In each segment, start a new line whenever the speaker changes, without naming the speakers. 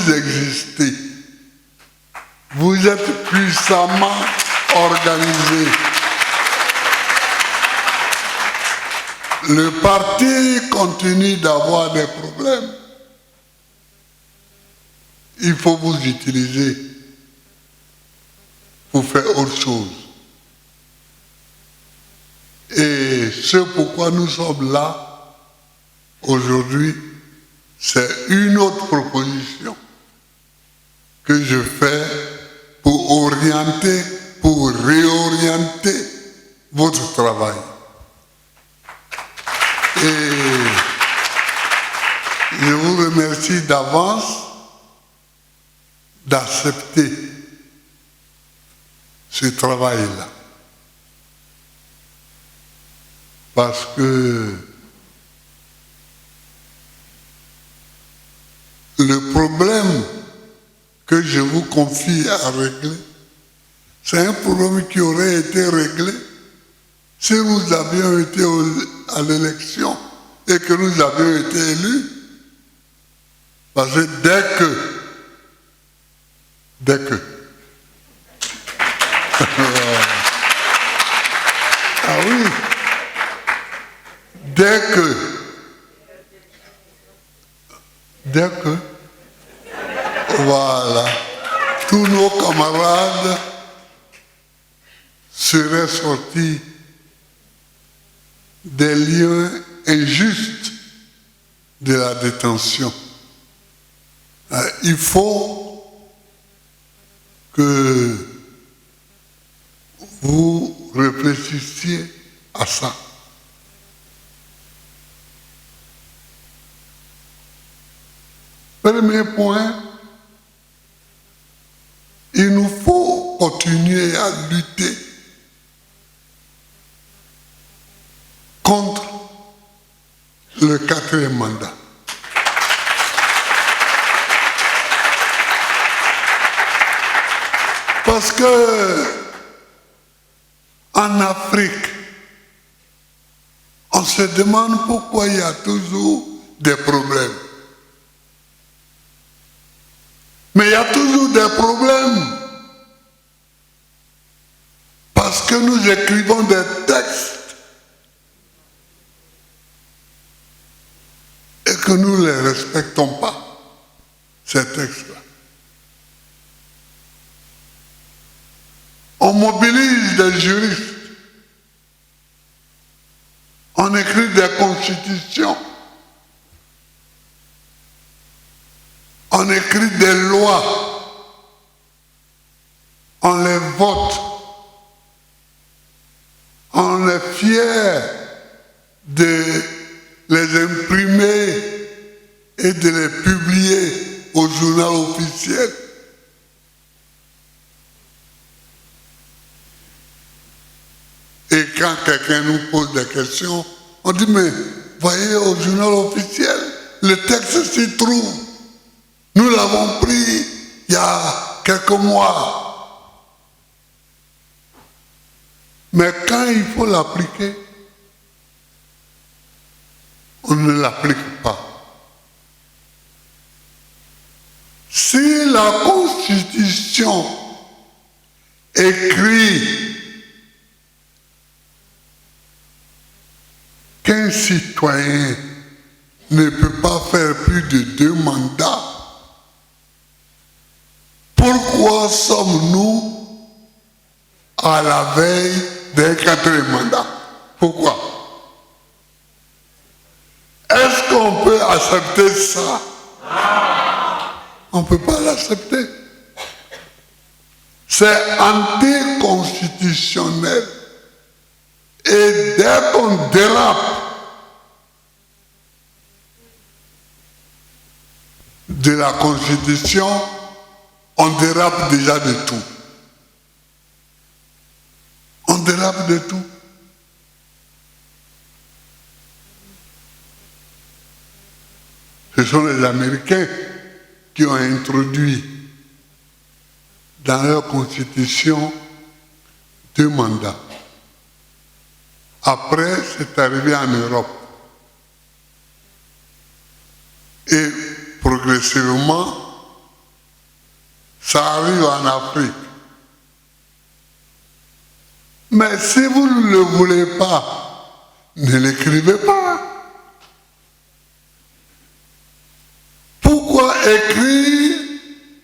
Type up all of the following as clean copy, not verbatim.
vous existez. Vous êtes puissamment organisés. Le parti continue d'avoir des problèmes. Il faut vous utiliser pour faire autre chose. Et ce pourquoi nous sommes là aujourd'hui, c'est une autre proposition que je fais pour orienter, pour réorienter votre travail. Et je vous remercie d'avance d'accepter ce travail-là. Parce que le problème que je vous confie à régler, c'est un problème qui aurait été réglé si nous avions été à l'élection et que nous avions été élus. Parce que dès que ah oui, dès que voilà, tous nos camarades seraient sortis des lieux injustes de la détention. Il faut que vous réfléchissiez à ça. Premier point, il nous faut continuer à lutter contre le 4e mandat. Parce que en Afrique, on se demande pourquoi il y a toujours des problèmes. Mais il y a toujours des problèmes. Parce que nous écrivons des textes et que nous ne les respectons pas, ces textes-là. On mobilise des juristes, on écrit des constitutions, on écrit des lois, on les vote, on est fier de les imprimer et de les publier au journal officiel. Et quand quelqu'un nous pose des questions, on dit, mais voyez, au journal officiel, le texte s'y trouve. Nous l'avons pris il y a quelques mois. Mais quand il faut l'appliquer, on ne l'applique pas. Si la Constitution écrit qu'un citoyen ne peut pas faire plus de 2 mandats, pourquoi sommes-nous à la veille d'un 4e mandat? Pourquoi? Est-ce qu'on peut accepter ça? On ne peut pas l'accepter. C'est anticonstitutionnel. Et dès qu'on dérape de la Constitution, on dérape déjà de tout. On dérape de tout. Ce sont les Américains qui ont introduit dans leur Constitution 2 mandats. Après, c'est arrivé en Europe. Et progressivement, ça arrive en Afrique. Mais si vous ne le voulez pas, ne l'écrivez pas. Pourquoi écrire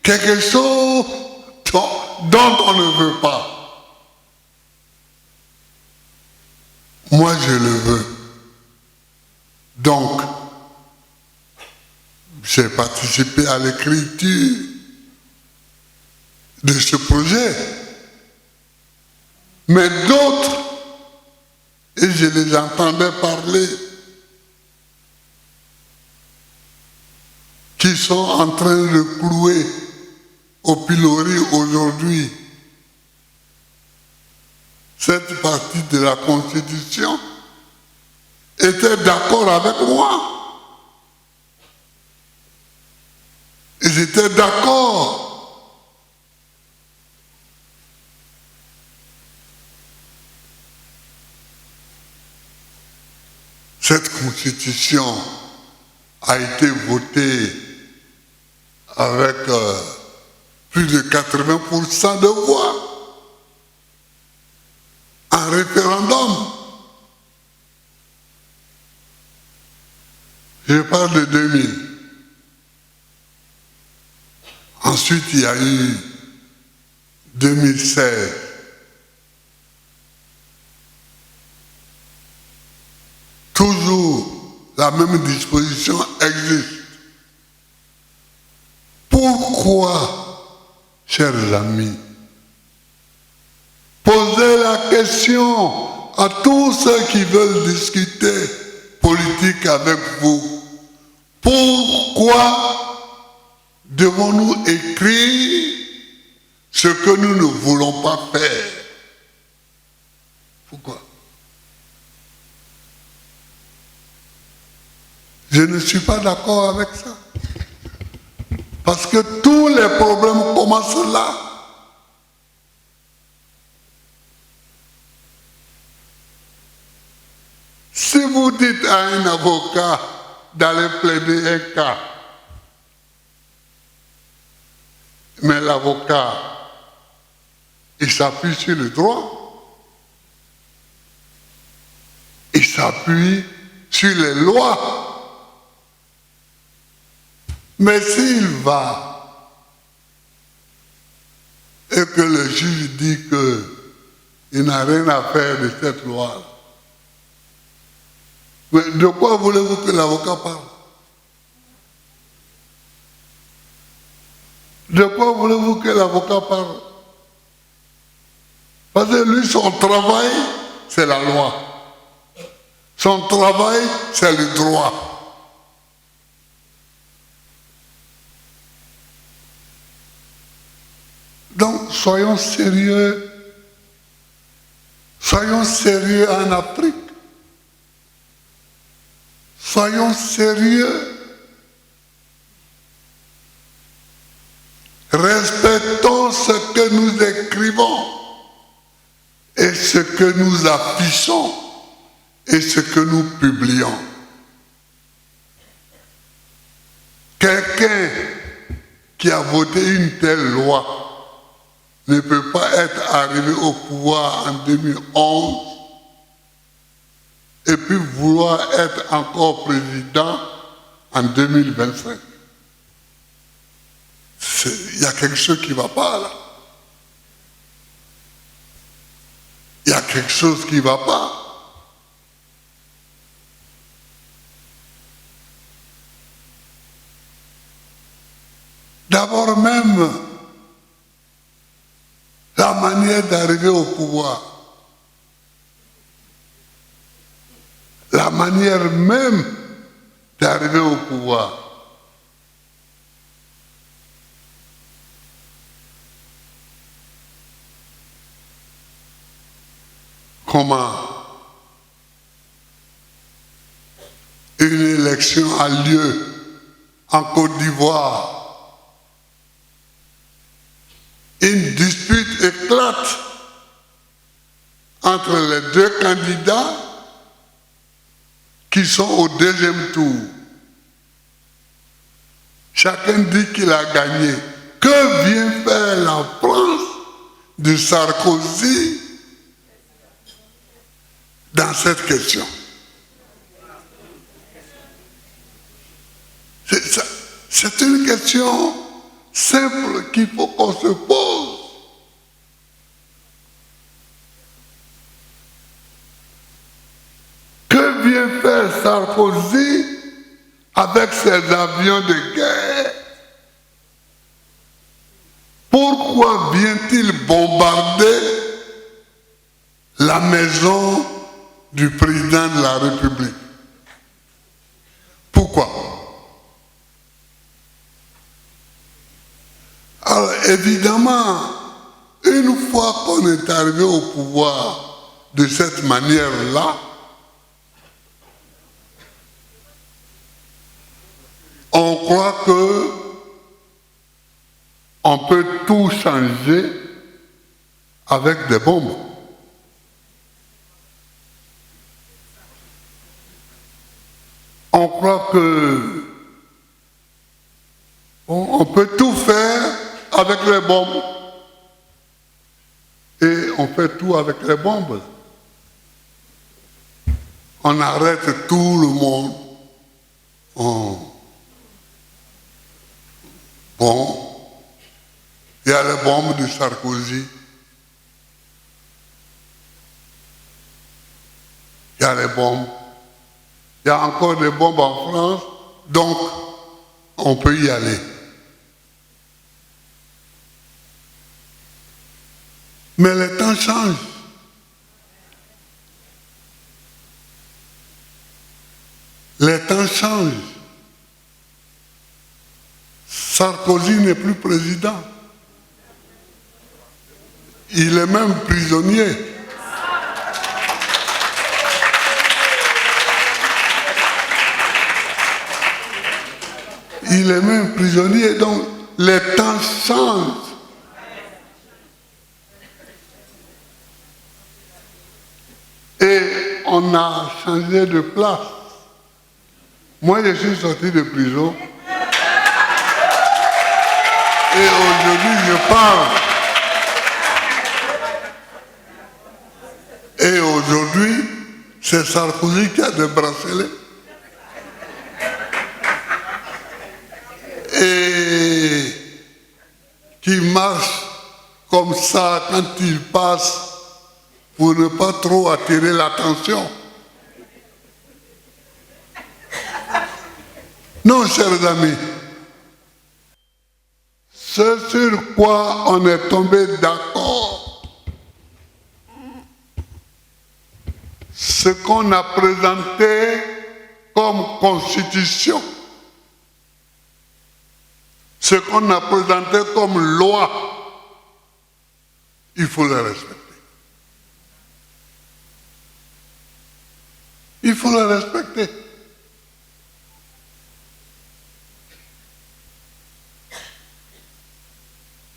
quelque chose dont on ne veut pas? Moi, je le veux. Donc, j'ai participé à l'écriture de ce projet. Mais d'autres, et je les entendais parler, qui sont en train de clouer au pilori aujourd'hui cette partie de la Constitution, étaient d'accord avec moi. Ils étaient d'accord. Cette Constitution a été votée avec plus de 80% de voix en référendum. Je parle de 2000. Ensuite, il y a eu 2016. Toujours la même disposition existe. Pourquoi, chers amis, posez la question à tous ceux qui veulent discuter politique avec vous. Pourquoi devons-nous écrire ce que nous ne voulons pas faire? Pourquoi? Je ne suis pas d'accord avec ça. Parce que tous les problèmes commencent là. Si vous dites à un avocat d'aller plaider un cas, mais l'avocat, il s'appuie sur le droit, il s'appuie sur les lois. Mais s'il va et que le juge dit qu'il n'a rien à faire de cette loi, mais de quoi voulez-vous que l'avocat parle? De quoi voulez-vous que l'avocat parle? Parce que lui, son travail, c'est la loi. Son travail, c'est le droit. Donc, soyons sérieux. Soyons sérieux en Afrique. Soyons sérieux. Respectons ce que nous écrivons et ce que nous affichons et ce que nous publions. Quelqu'un qui a voté une telle loi ne peut pas être arrivé au pouvoir en 2011 et puis vouloir être encore président en 2025. Il y a quelque chose qui ne va pas là. Il y a quelque chose qui ne va pas. D'abord même, la manière d'arriver au pouvoir, la manière même d'arriver au pouvoir. Comment une élection a lieu en Côte d'Ivoire. Une dispute éclate entre les deux candidats qui sont au deuxième tour. Chacun dit qu'il a gagné. Que vient faire la France de Sarkozy dans cette question? C'est une question simple qu'il faut qu'on se pose. Que vient faire Sarkozy avec ses avions de guerre? Pourquoi vient-il bombarder la maison du président de la République? Pourquoi? Alors évidemment, une fois qu'on est arrivé au pouvoir de cette manière-là, on croit que on peut tout changer avec des bombes. On croit que on peut tout faire avec les bombes. Et on fait tout avec les bombes. On arrête tout le monde. Bon, il y a les bombes de Sarkozy. Il y a les bombes. Il y a encore des bombes en France, donc on peut y aller. Mais les temps changent. Les temps changent. Sarkozy n'est plus président. Il est même prisonnier. Il est même prisonnier, donc les temps changent. Et on a changé de place. Moi, je suis sorti de prison. Et aujourd'hui, je parle. Et aujourd'hui, c'est Sarkozy qui a des bracelets. Et qui marche comme ça quand il passe pour ne pas trop attirer l'attention. Non, chers amis, ce sur quoi on est tombé d'accord, ce qu'on a présenté comme constitution, ce qu'on a présenté comme loi, il faut le respecter. Il faut le respecter.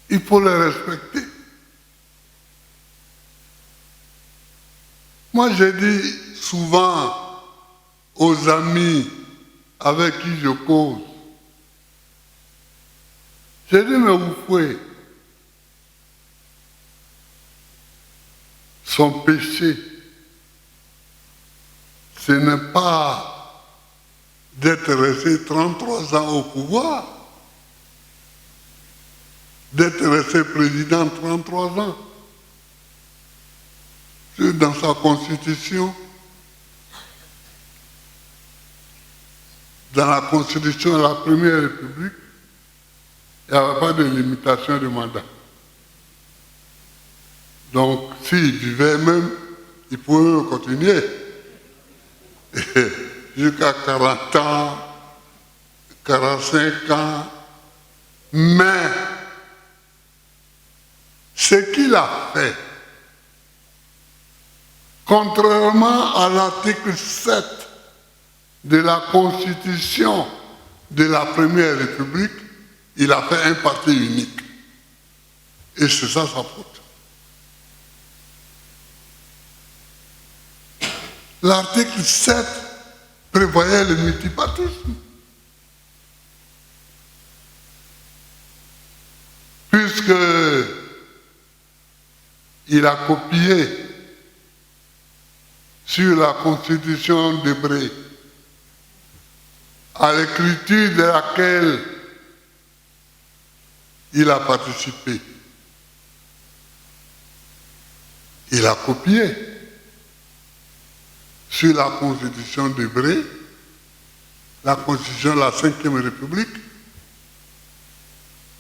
Il faut le respecter. Moi, j'ai dit souvent aux amis avec qui je cause, j'ai dit, mais vous pouvez, son péché, ce n'est pas d'être resté 33 ans au pouvoir, d'être resté président 33 ans. Dans sa constitution, dans la constitution de la Première République, il n'y avait pas de limitation de mandat. Donc, s'il vivait même, il pouvait continuer. Jusqu'à 40 ans, 45 ans. Mais, ce qu'il a fait, contrairement à l'article 7 de la Constitution de la Première République, il a fait un parti unique. Et c'est ça sa faute. L'article 7 prévoyait le multipartisme. puisque il a copié sur la constitution d'Hébreu, à l'écriture de laquelle il a participé. Il a copié sur la constitution d'Hébreu, la constitution de la Ve République,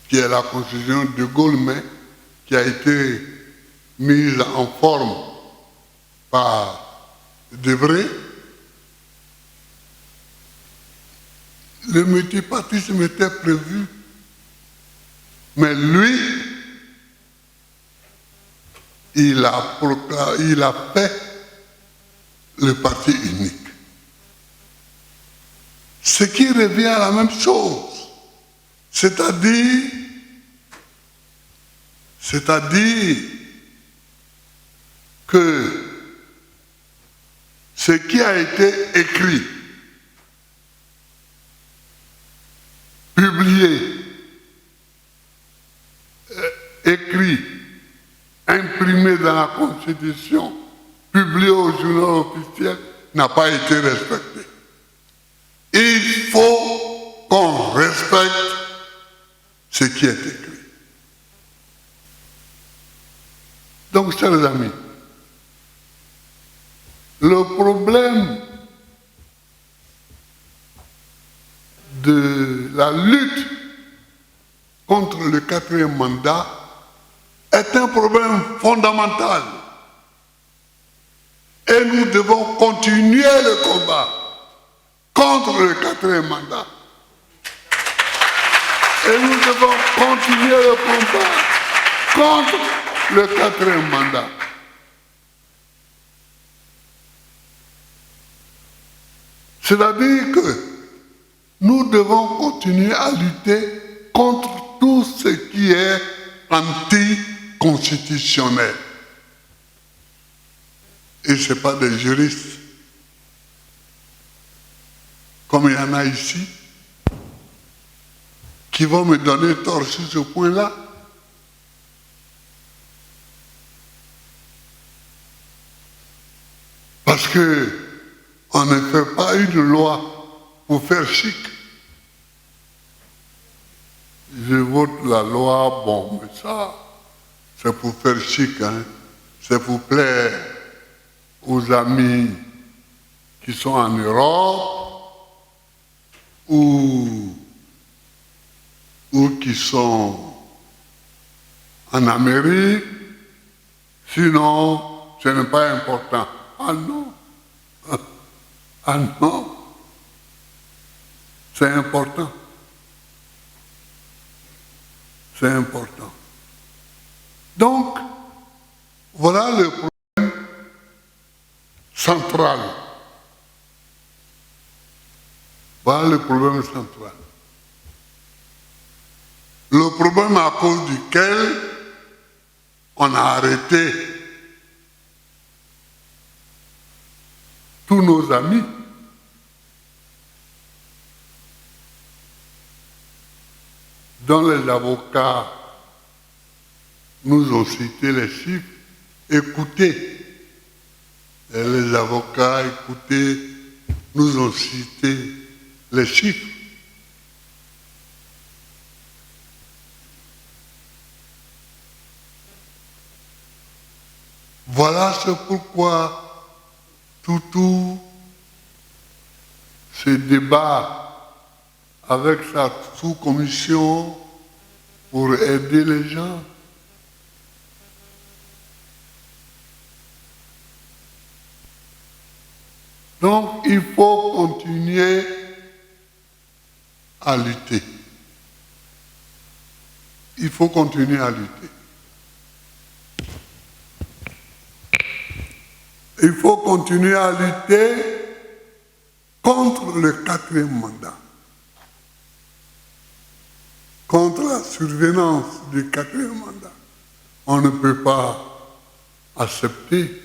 qui est la constitution de Gaulle, mais qui a été mise en forme par Debré. Le multipartisme était prévu, mais lui, il a fait le parti unique. Ce qui revient à la même chose, c'est-à-dire que ce qui a été écrit, publié, imprimé dans la Constitution, publié au journal officiel, n'a pas été respecté. Il faut qu'on respecte ce qui est écrit. Donc, chers amis, le problème de la lutte contre le 4e mandat est un problème fondamental. Et nous devons continuer le combat contre le 4e mandat. Et nous devons continuer le combat contre le 4e mandat. C'est-à-dire que nous devons continuer à lutter contre tout ce qui est anticonstitutionnel. Et ce n'est pas des juristes, comme il y en a ici, qui vont me donner tort sur ce point-là. Parce qu'on ne fait pas une loi pour faire chic. Je vote la loi, bon, mais ça, c'est pour faire chic, hein. C'est pour plaire aux amis qui sont en Europe ou qui sont en Amérique. Sinon, ce n'est pas important. Ah non, ah non, c'est important. C'est important. Donc, voilà le problème central. Voilà le problème central. Le problème à cause duquel on a arrêté tous nos amis. Dont les avocats nous ont cité les chiffres, écoutez, et les avocats, écoutez, nous ont cité les chiffres. Voilà ce pourquoi tout ce débat avec sa sous-commission pour aider les gens. Donc, il faut continuer à lutter. Il faut continuer à lutter. Il faut continuer à lutter contre le 4e mandat. Contre la survenance du 4e mandat. On ne peut pas accepter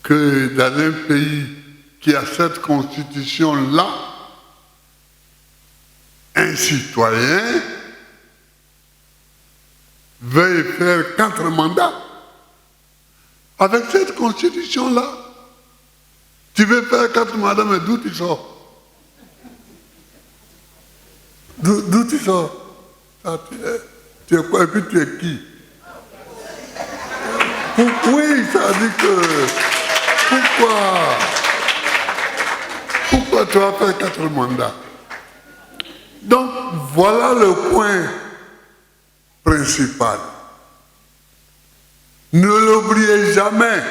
que dans un pays qui a cette constitution-là, un citoyen veuille faire 4 mandats. Avec cette constitution-là, tu veux faire 4 mandats, mais d'où tu sors? D'où tu sors? Tu es quoi? Et puis tu es qui? Oui, ça dit que... Pourquoi tu vas faire 4 mandats? Donc, voilà le point principal. Ne l'oubliez jamais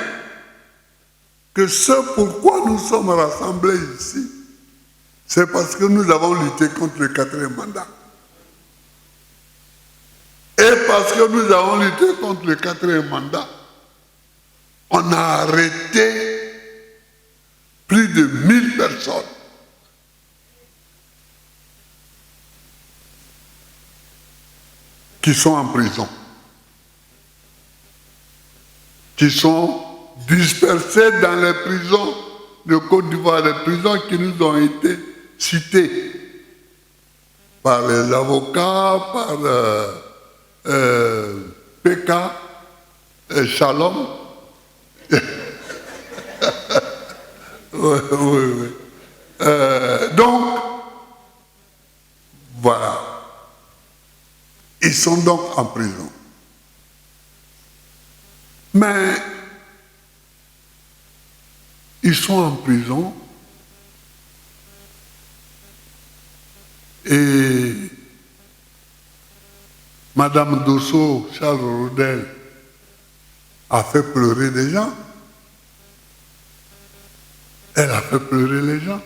que ce pourquoi nous sommes rassemblés ici, c'est parce que nous avons lutté contre le 4e mandat. Et parce que nous avons lutté contre le 4e mandat, on a arrêté plus de 1000 personnes. Qui sont en prison. Qui sont dispersés dans les prisons de Côte d'Ivoire, les prisons qui nous ont été citées par les avocats, par PK, Shalom. Oui. Donc, voilà. Ils sont donc en prison. Mais ils sont en prison et Madame Dosso, Charles Rodel, a fait pleurer des gens. Elle a fait pleurer les gens.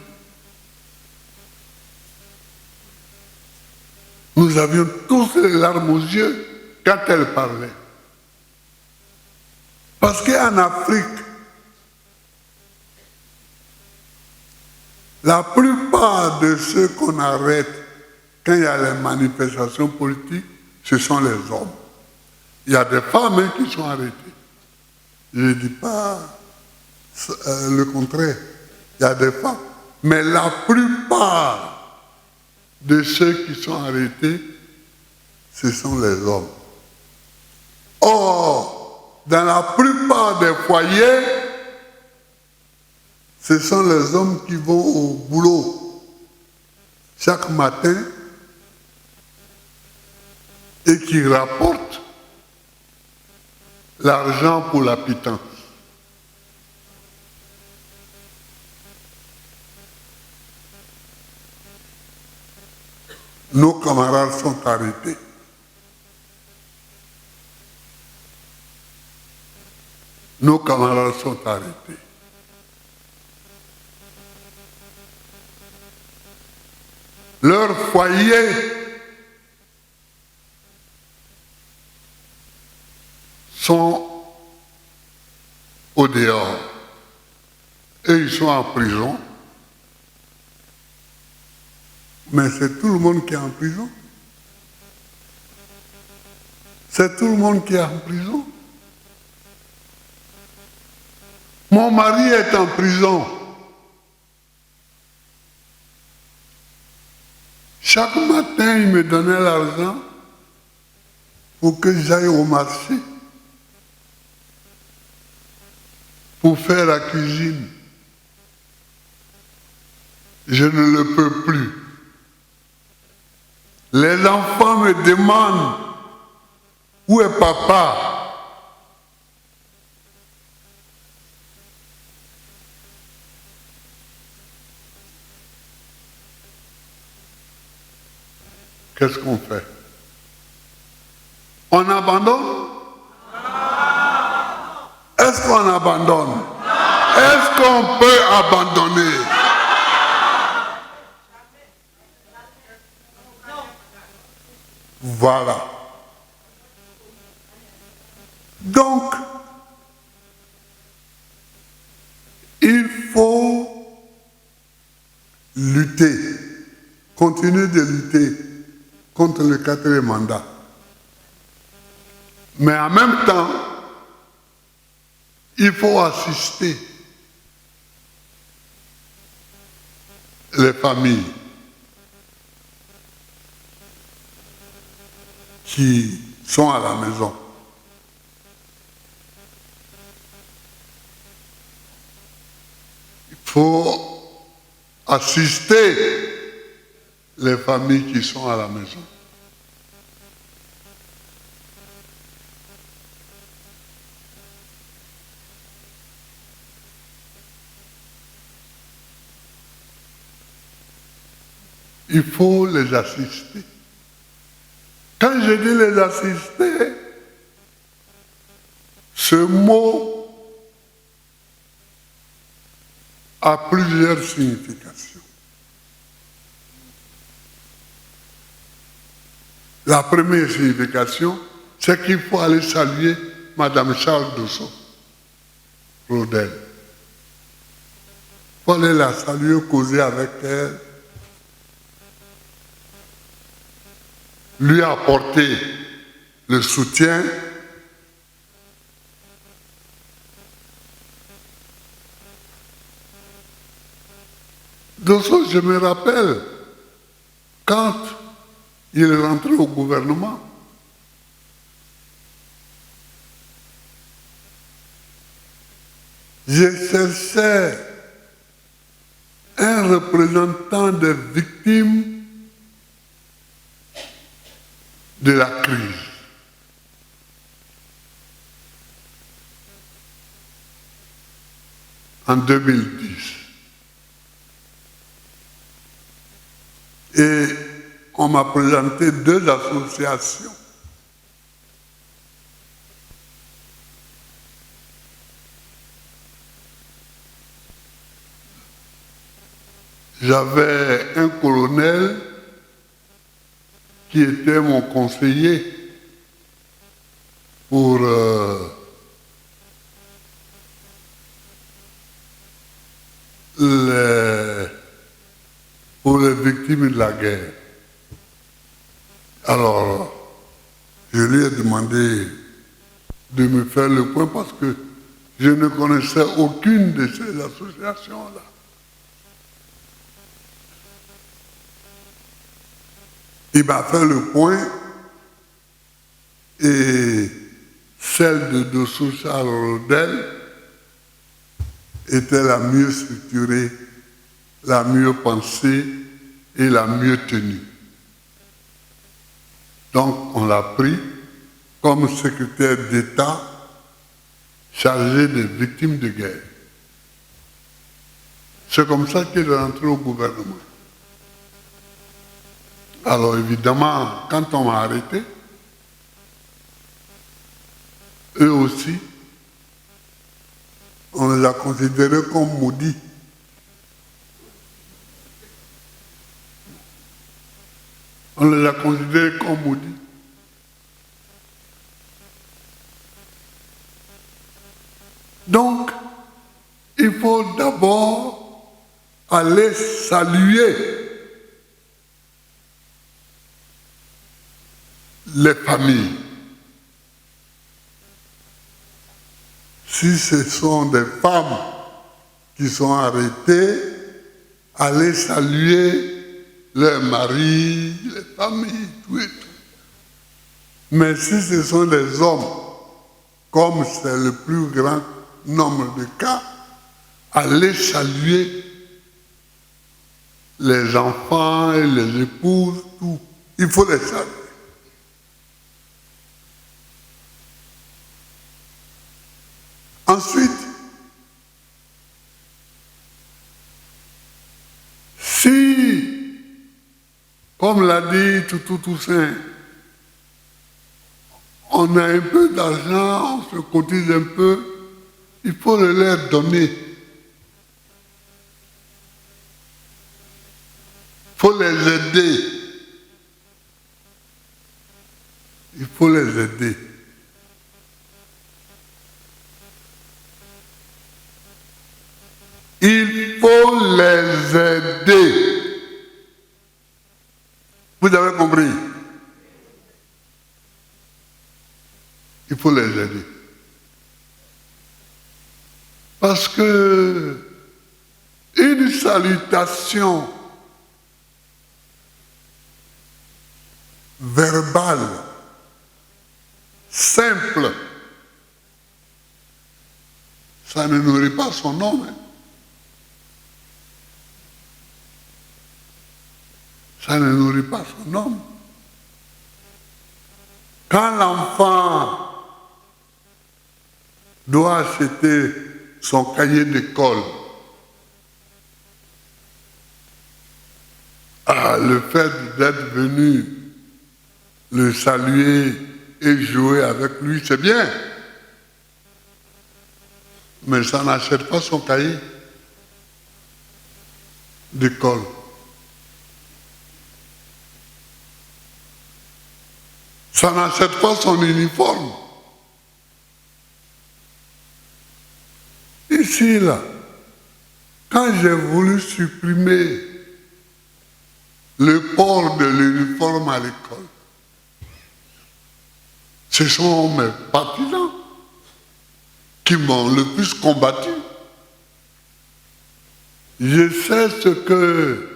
Nous avions tous les larmes aux yeux quand elle parlait. Parce qu'en Afrique, la plupart de ceux qu'on arrête quand il y a les manifestations politiques, ce sont les hommes. Il y a des femmes qui sont arrêtées. Je ne dis pas le contraire. Il y a des femmes. Mais la plupart de ceux qui sont arrêtés, ce sont les hommes. Or, dans la plupart des foyers, ce sont les hommes qui vont au boulot chaque matin et qui rapportent l'argent pour la pitance. Nos camarades sont arrêtés. Nos camarades sont arrêtés. Leurs foyers sont au dehors. Et ils sont en prison. Mais c'est tout le monde qui est en prison. C'est tout le monde qui est en prison. Mon mari est en prison. Chaque matin, il me donnait l'argent pour que j'aille au marché, pour faire la cuisine. Je ne le peux plus. Les enfants me demandent où est papa? Qu'est-ce qu'on fait? On abandonne? Est-ce qu'on abandonne? Est-ce qu'on peut abandonner? Voilà. Donc, il faut lutter, continuer de lutter contre le 4e mandat. Mais en même temps, il faut assister les familles qui sont à la maison. Il faut assister les familles qui sont à la maison. Il faut les assister. Quand je dis les assister, ce mot a plusieurs significations. La première signification, c'est qu'il faut aller saluer Madame Charles Dosso, Rodel. Il faut aller la saluer, causer avec elle, lui apporter le soutien. Dosso, je me rappelle, quand il est rentré au gouvernement, je cherchais un représentant des victimes de la crise. En 2010. Et on m'a présenté deux associations. J'avais un colonel qui était mon conseiller pour les victimes de la guerre. Alors, je lui ai demandé de me faire le point parce que je ne connaissais aucune de ces associations-là. Il m'a fait le point et celle de Dosso Charles Rodel était la mieux structurée, la mieux pensée et la mieux tenue. Donc on l'a pris comme secrétaire d'État chargé des victimes de guerre. C'est comme ça qu'il est rentré au gouvernement. Alors évidemment, quand on m'a arrêté, eux aussi, on les a considérés comme maudits. On les a considérés comme maudits. Donc, il faut d'abord aller saluer les familles. Si ce sont des femmes qui sont arrêtées, aller saluer leurs maris, les familles, tout et tout. Mais si ce sont des hommes, comme c'est le plus grand nombre de cas, aller saluer les enfants et les épouses, tout. Il faut les saluer. Ensuite, si, comme l'a dit Toussaint, on a un peu d'argent, on se cotise un peu, il faut le leur donner. Il faut les aider. Il faut les aider. Il faut les aider. Vous avez compris? Il faut les aider. Parce que une salutation verbale simple. Ça ne nourrit pas son homme. Hein. Ça ne nourrit pas son homme. Quand l'enfant doit acheter son cahier d'école, le fait d'être venu le saluer et jouer avec lui, c'est bien. Mais ça n'achète pas son cahier d'école. Ça n'achète pas son uniforme. Ici, là, quand j'ai voulu supprimer le port de l'uniforme à l'école, ce sont mes partisans qui m'ont le plus combattu. Je sais ce que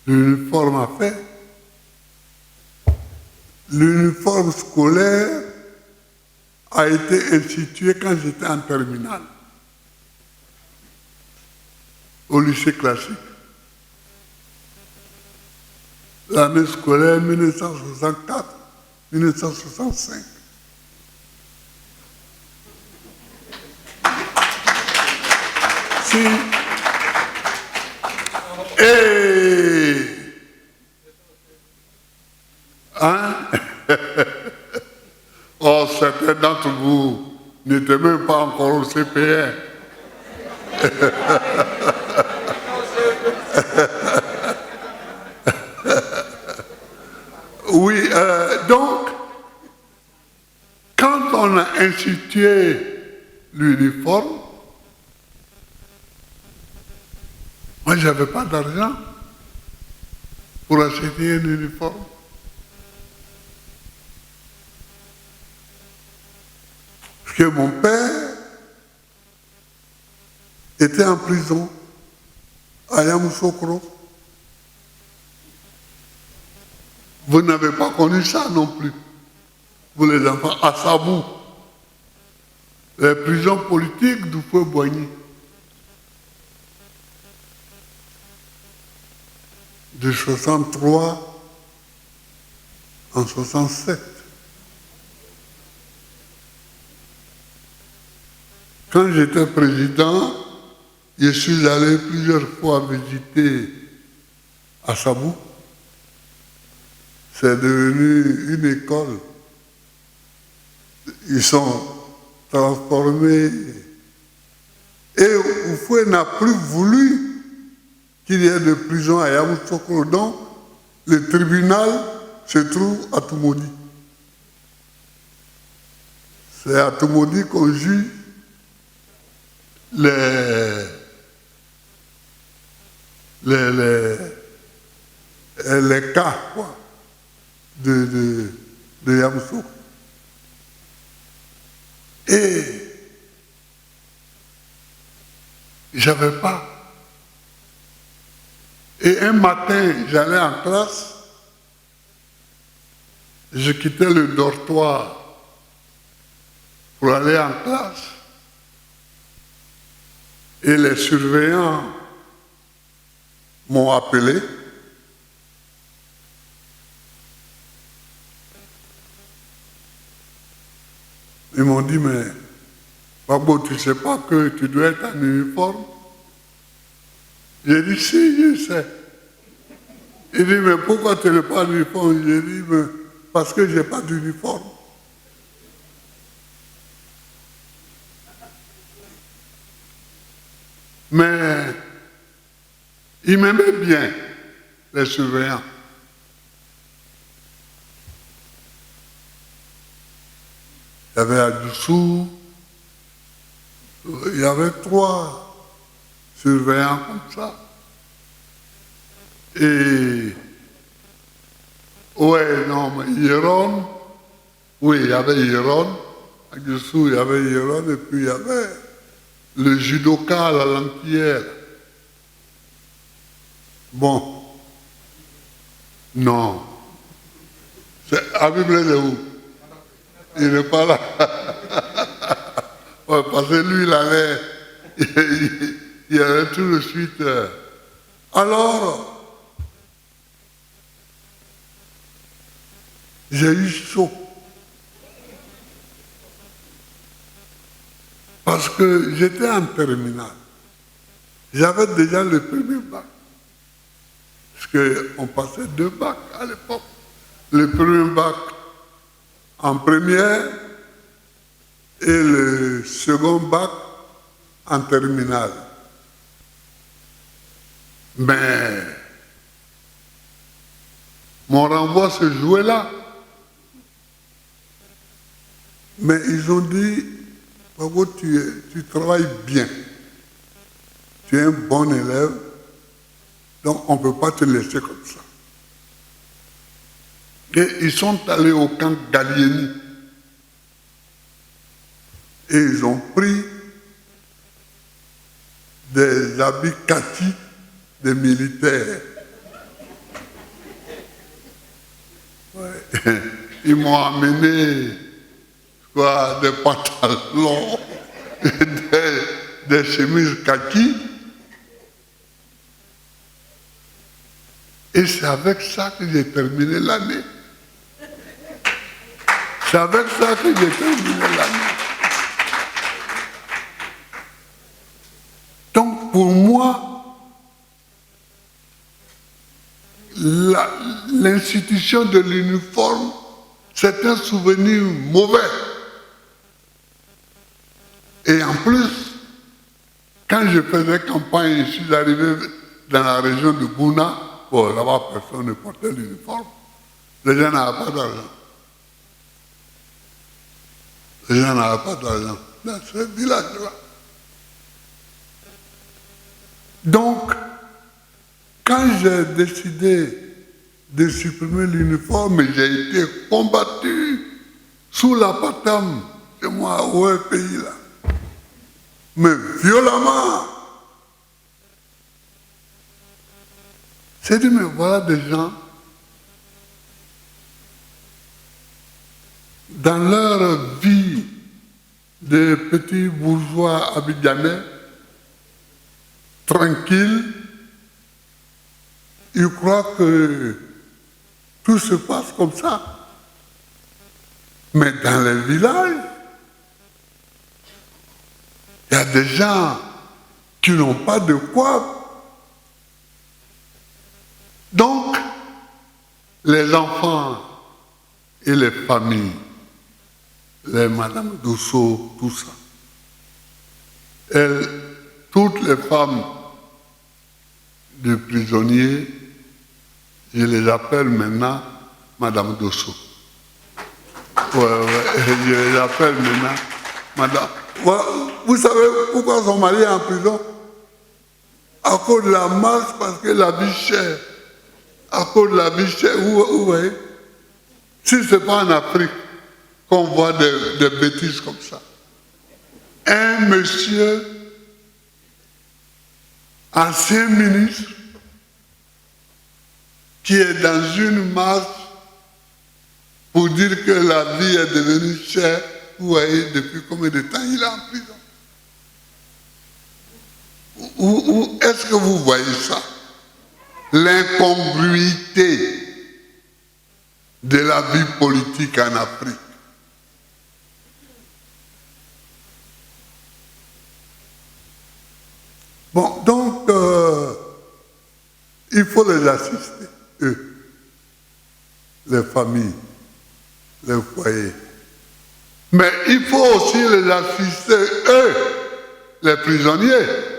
l'uniforme a fait. L'uniforme scolaire a été institué quand j'étais en terminale, au lycée classique. L'année scolaire 1964-1965. Si. Et. Hein? Oh, certains d'entre vous n'étaient même pas encore au CPR. Oui, donc, quand on a institué l'uniforme, moi, je n'avais pas d'argent pour acheter un uniforme. Parce que mon père était en prison à Yamoussoukro. Vous n'avez pas connu ça non plus, vous les enfants, à Sabou, les prisons politiques du feu Boigny. De 63 en 67. Quand j'étais président, je suis allé plusieurs fois visiter à Sabou. C'est devenu une école. Ils sont transformés. Et Oufoué n'a plus voulu qu'il y ait de prison à Yamoussoukro. Donc, le tribunal se trouve à Toumoudi. C'est à Toumoudi qu'on juge les cas, quoi, de Yamoussoukro. Et j'avais pas. Et un matin, j'allais en classe, je quittais le dortoir pour aller en classe. Et les surveillants m'ont appelé. Ils m'ont dit, mais Babo, tu ne sais pas que tu dois être en uniforme? J'ai dit, si, je sais. Il dit, mais pourquoi tu n'es pas en uniforme? J'ai dit, mais parce que je n'ai pas d'uniforme. Mais ils m'aimaient bien, les surveillants. Il y avait Adoussou, il y avait 3 surveillants comme ça. Et, ouais, non, mais Yéron, oui, il y avait Yéron, Adoussou, il y avait Yéron, et puis il y avait le judoka à la Lantière. Bon, non. Habib est où? Il n'est pas là. Ouais, parce que lui, il allait tout de suite. Alors, j'ai eu chaud. Parce que j'étais en terminale. J'avais déjà le premier bac. Parce qu'on passait 2 bacs à l'époque. Le premier bac en première et le second bac en terminale. Mais mon renvoi se jouait là. Mais ils ont dit, Bravo, tu travailles bien. Tu es un bon élève, donc on ne peut pas te laisser comme ça. Et ils sont allés au camp Gallieni. Et ils ont pris des habits kaki des militaires. Ouais. Ils m'ont amené des pantalons, des chemises kaki. Et c'est avec ça que j'ai terminé l'année. C'est avec ça que j'ai terminé l'année. Donc pour moi, l'institution de l'uniforme, c'est un souvenir mauvais. Et en plus, quand je faisais campagne, je suis arrivé dans la région de Bouna, bon, là-bas, personne ne portait l'uniforme. Les gens n'avaient pas d'argent. Les gens n'avaient pas d'argent dans ce village-là. Donc, quand j'ai décidé de supprimer l'uniforme, j'ai été combattu sous la patame de moi, au pays là. Mais violemment. C'est dit, mais voilà des gens, dans leur vie de petits bourgeois abidjanais, tranquilles, ils croient que tout se passe comme ça. Mais dans les villages, il y a des gens qui n'ont pas de quoi. Donc, les enfants et les familles, les Madame Douceau, tout ça, toutes les femmes de prisonniers, je les appelle maintenant Madame Douceau. Je les appelle maintenant Madame. Vous savez pourquoi son mari est en prison? À cause de la marche, parce que la vie chère. À cause de la vie chère, vous voyez? Si ce n'est pas en Afrique qu'on voit des bêtises comme ça. Un monsieur, ancien ministre, qui est dans une marche pour dire que la vie est devenue chère, vous voyez depuis combien de temps il est en prison? Est-ce que vous voyez ça? L'incongruité de la vie politique en Afrique. Bon, donc, il faut les assister, eux, les familles, les foyers. Mais il faut aussi les assister, eux, les prisonniers.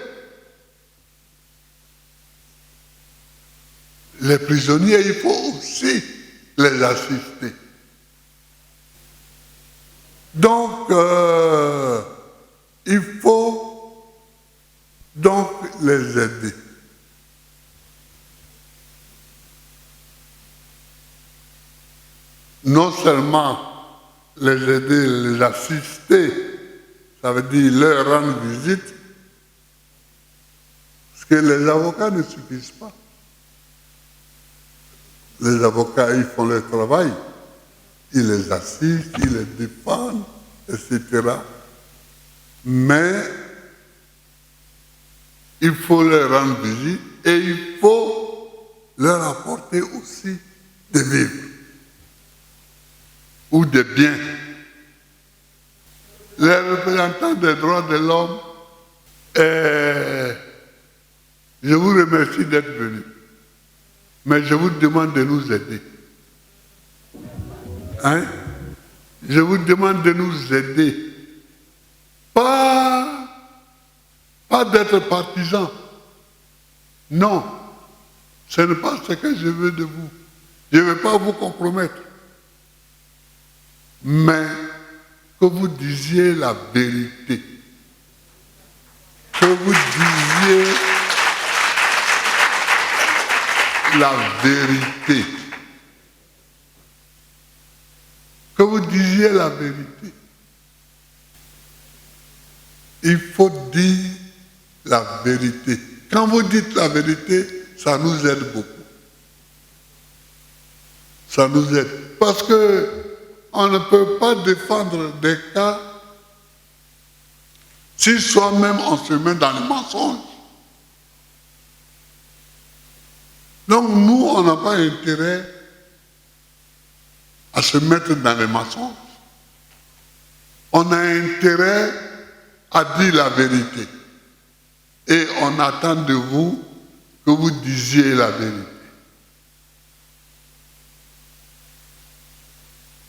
Les prisonniers, il faut aussi les assister. Donc, il faut donc les aider. Non seulement les aider, les assister, ça veut dire leur rendre visite, parce que les avocats ne suffisent pas. Les avocats, ils font leur travail, ils les assistent, ils les défendent, etc. Mais il faut leur rendre visite et il faut leur apporter aussi des vivres ou des biens. Les représentants des droits de l'homme, je vous remercie d'être venus, mais je vous demande de nous aider. Hein? Je vous demande de nous aider. Pas d'être partisans. Non, ce n'est pas ce que je veux de vous. Je ne veux pas vous compromettre. Mais que vous disiez la vérité. Que vous disiez la vérité. Que vous disiez la vérité. Il faut dire la vérité. Quand vous dites la vérité, ça nous aide beaucoup. Ça nous aide. Parce que on ne peut pas défendre des cas si soi-même on se met dans le mensonge. Donc nous, on n'a pas intérêt à se mettre dans les mensonges. On a intérêt à dire la vérité. Et on attend de vous que vous disiez la vérité.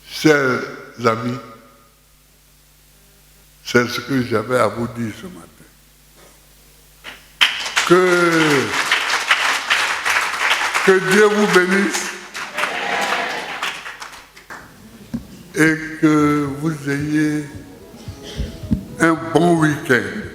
Chers amis, c'est ce que j'avais à vous dire ce matin. Que Dieu vous bénisse et que vous ayez un bon week-end.